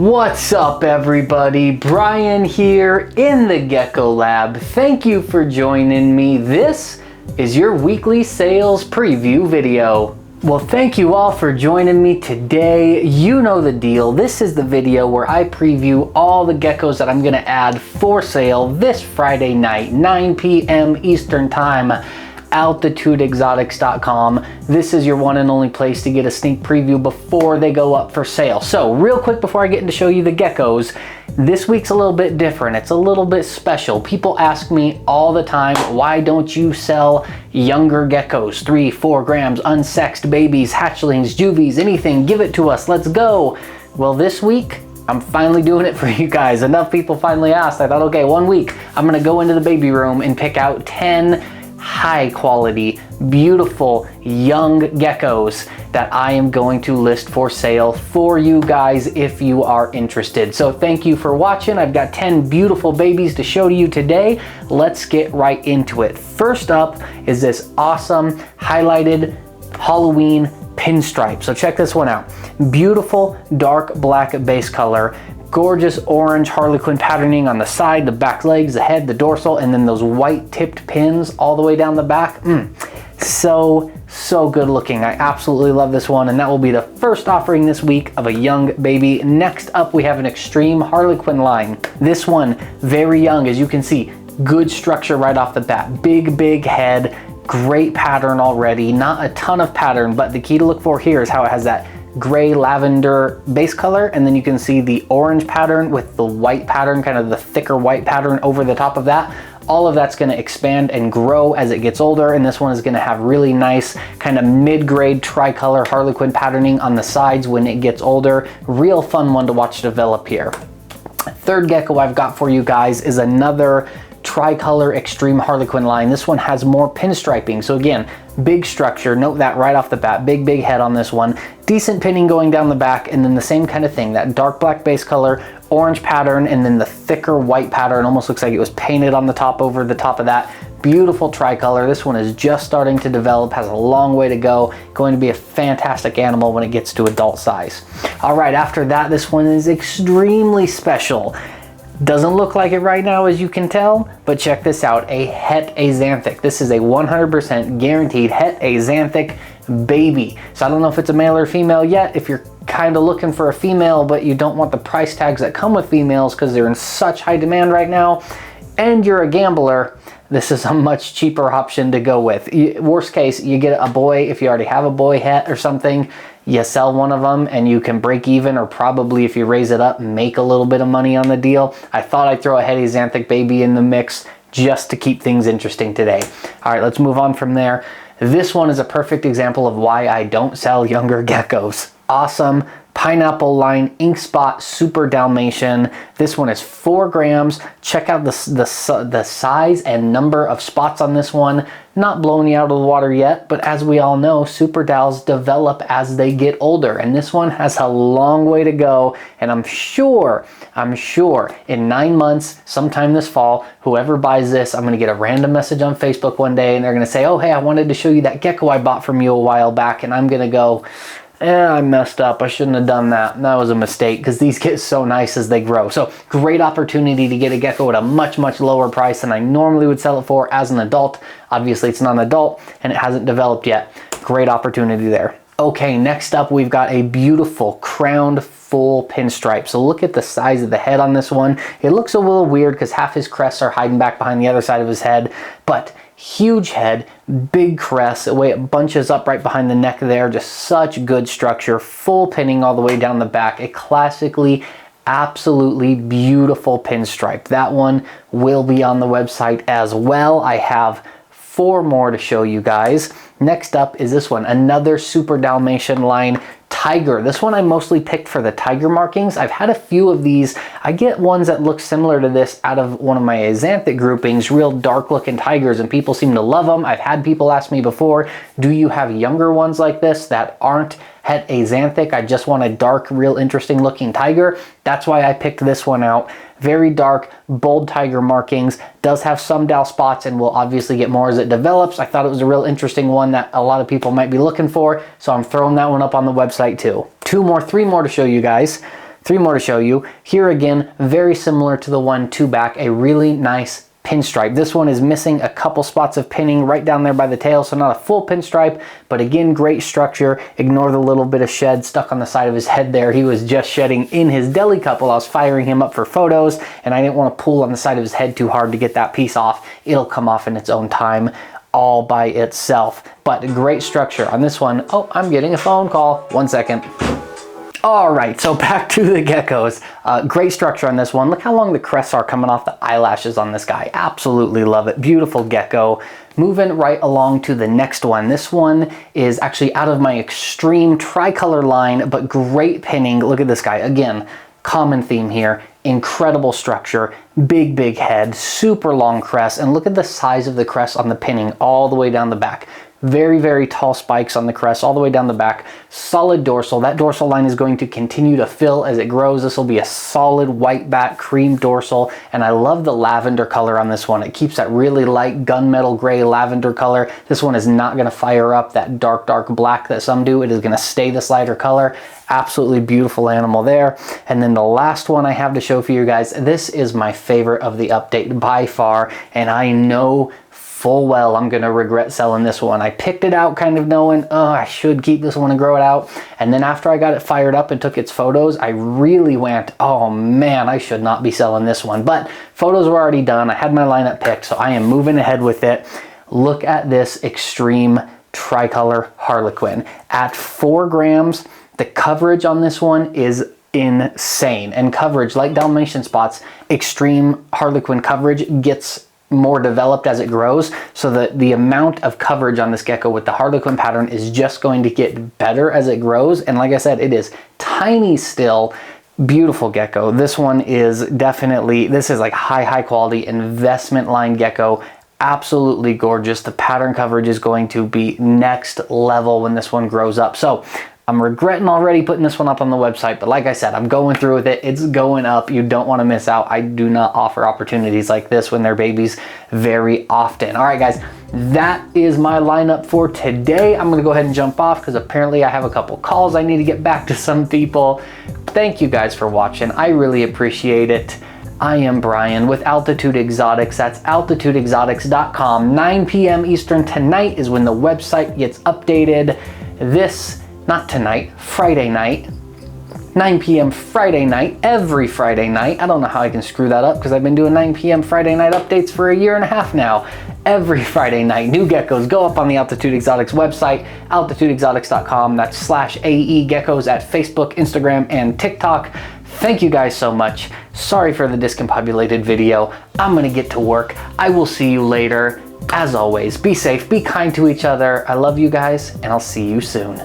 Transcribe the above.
What's up everybody? Brian here in the Gecko Lab. Thank you for joining me. This is your weekly sales preview video. Well, thank you all for joining me today. You know the deal. This is the video where I preview all the geckos that I'm gonna add for sale this Friday night, 9 p.m. Eastern Time. AltitudeExotics.com. This is your one and only place to get a sneak preview before they go up for sale. So real quick before I get into show you the geckos, this week's a little bit different. It's a little bit special. People ask me all the time, why don't you sell younger geckos, 3-4 grams, unsexed babies, hatchlings, juvies, anything, give it to us, let's go. Well, this week, I'm finally doing it for you guys. Enough people finally asked. I thought, okay, 1 week, I'm gonna go into the baby room and pick out 10 high quality, beautiful, young geckos that I am going to list for sale for you guys if you are interested. So thank you for watching. I've got 10 beautiful babies to show to you today. Let's get right into it. First up is this awesome highlighted Halloween pinstripe. So check this one out. Beautiful dark black base color. Gorgeous orange Harlequin patterning on the side, the back legs, the head, the dorsal, and then those white tipped pins all the way down the back. So good looking. I absolutely love this one, and that will be the first offering this week of a young baby. Next up, we have an extreme Harlequin line. This one, very young, as you can see, good structure right off the bat. Big head, great pattern already. Not a ton of pattern, but the key to look for here is how it has that gray lavender base color, and then you can see the orange pattern with the white pattern, kind of the thicker white pattern over the top of that. All of that's going to expand and grow as it gets older, and this one is going to have really nice kind of mid-grade tricolor Harlequin patterning on the sides when it gets older. Real fun one to watch develop here. Third gecko I've got for you guys is another tricolor extreme Harlequin line. This one has more pinstriping. So again, big structure, note that right off the bat, big head on this one, decent pinning going down the back, and then the same kind of thing, that dark black base color, orange pattern, and then the thicker white pattern, almost looks like it was painted on the top over the top of that. Beautiful tricolor. This one is just starting to develop, has a long way to go, going to be a fantastic animal when it gets to adult size. All right, after that, this one is extremely special. Doesn't look like it right now, as you can tell, but check this out, a het axanthic. This is a 100% guaranteed het axanthic baby. So I don't know if it's a male or female yet. If you're kind of looking for a female, but you don't want the price tags that come with females because they're in such high demand right now, and you're a gambler, this is a much cheaper option to go with. Worst case, you get a boy. If you already have a boy het or something, you sell one of them and you can break even, or probably if you raise it up, make a little bit of money on the deal. I thought I'd throw a het axanthic baby in the mix just to keep things interesting today. All right, let's move on from there. This one is a perfect example of why I don't sell younger geckos. Awesome pineapple line ink spot super Dalmatian. This one is 4 grams. Check out the size and number of spots on this one. Not blowing you out of the water yet, but as we all know, super Dals develop as they get older, and this one has a long way to go. And I'm sure in 9 months, sometime this fall, whoever buys this, I'm gonna get a random message on Facebook one day, and they're gonna say, oh hey, I wanted to show you that gecko I bought from you a while back, and I'm gonna go, I messed up. I shouldn't have done that. That was a mistake, because these get so nice as they grow. So great opportunity to get a gecko at a much lower price than I normally would sell it for as an adult. Obviously it's not an adult and it hasn't developed yet. Great opportunity there. Okay, next up we've got a beautiful crowned full pinstripe. So look at the size of the head on this one. It looks a little weird because half his crests are hiding back behind the other side of his head, but huge head, big crest, the way it bunches up right behind the neck there, just such good structure, full pinning all the way down the back, a classically absolutely beautiful pinstripe. That one will be on the website as well. I have 4 more to show you guys. Next up is this one, another super Dalmatian line tiger. This one I mostly picked for the tiger markings. I've had a few of these. I get ones that look similar to this out of one of my axanthic groupings, real dark looking tigers, and people seem to love them. I've had people ask me before, do you have younger ones like this that aren't het axanthic? I just want a dark, real interesting looking tiger. That's why I picked this one out. Very dark, bold tiger markings, does have some Dal spots, and will obviously get more as it develops. I thought it was a real interesting one that a lot of people might be looking for, so I'm throwing that one up on the website too. 3 more to show you guys. 3 more to show you. Here again, very similar to the one 2 back, a really nice pinstripe. This one is missing a couple spots of pinning right down there by the tail, so not a full pinstripe, but again, great structure. Ignore the little bit of shed stuck on the side of his head there. He was just shedding in his deli cup while I was firing him up for photos, and I didn't want to pull on the side of his head too hard to get that piece off. It'll come off in its own time all by itself, but great structure on this one. Oh, I'm getting a phone call. 1 second. All right, so back to the geckos. Great structure on this one. Look how long the crests are coming off the eyelashes on this guy. Absolutely love it. Beautiful gecko. Moving right along to the next one. This one is actually out of my extreme tricolor line, but great pinning. Look at this guy. Again, common theme here. Incredible structure, big head, super long crest, and look at the size of the crest on the pinning all the way down the back. Very tall spikes on the crest all the way down the back. Solid dorsal. That dorsal line is going to continue to fill as it grows. This will be a solid white back cream dorsal, and I love the lavender color on this one. It keeps that really light gunmetal gray lavender color. This one is not going to fire up that dark black that some do. It is going to stay this lighter color. Absolutely beautiful animal there. And then the last one I have to show for you guys, this is my favorite of the update by far, and I know full well I'm gonna regret selling this one. I picked it out kind of knowing, oh, I should keep this one and grow it out. And then after I got it fired up and took its photos, I really went, oh man, I should not be selling this one. But photos were already done. I had my lineup picked, so I am moving ahead with it. Look at this extreme tricolor harlequin. At 4 grams, the coverage on this one is insane. And coverage, like Dalmatian spots, extreme harlequin coverage gets more developed as it grows, so that the amount of coverage on this gecko with the harlequin pattern is just going to get better as it grows. And like I said, it is tiny still. Beautiful gecko. This one is definitely, this is like high quality investment line gecko. Absolutely gorgeous. The pattern coverage is going to be next level when this one grows up. So I'm regretting already putting this one up on the website, but like I said, I'm going through with it. It's going up. You don't want to miss out. I do not offer opportunities like this when they're babies very often. All right, guys, that is my lineup for today. I'm going to go ahead and jump off because apparently I have a couple calls I need to get back to some people. Thank you guys for watching. I really appreciate it. I am Brian with Altitude Exotics. That's altitudeexotics.com. 9 p.m. Eastern tonight is when the website gets updated. Not tonight, Friday night, 9 p.m. Friday night, every Friday night. I don't know how I can screw that up because I've been doing 9 p.m. Friday night updates for a year and a half now. Every Friday night, new geckos go up on the Altitude Exotics website, altitudeexotics.com. That's /AE geckos at Facebook, Instagram, and TikTok. Thank you guys so much. Sorry for the discombobulated video. I'm gonna get to work. I will see you later. As always, be safe, be kind to each other. I love you guys, and I'll see you soon.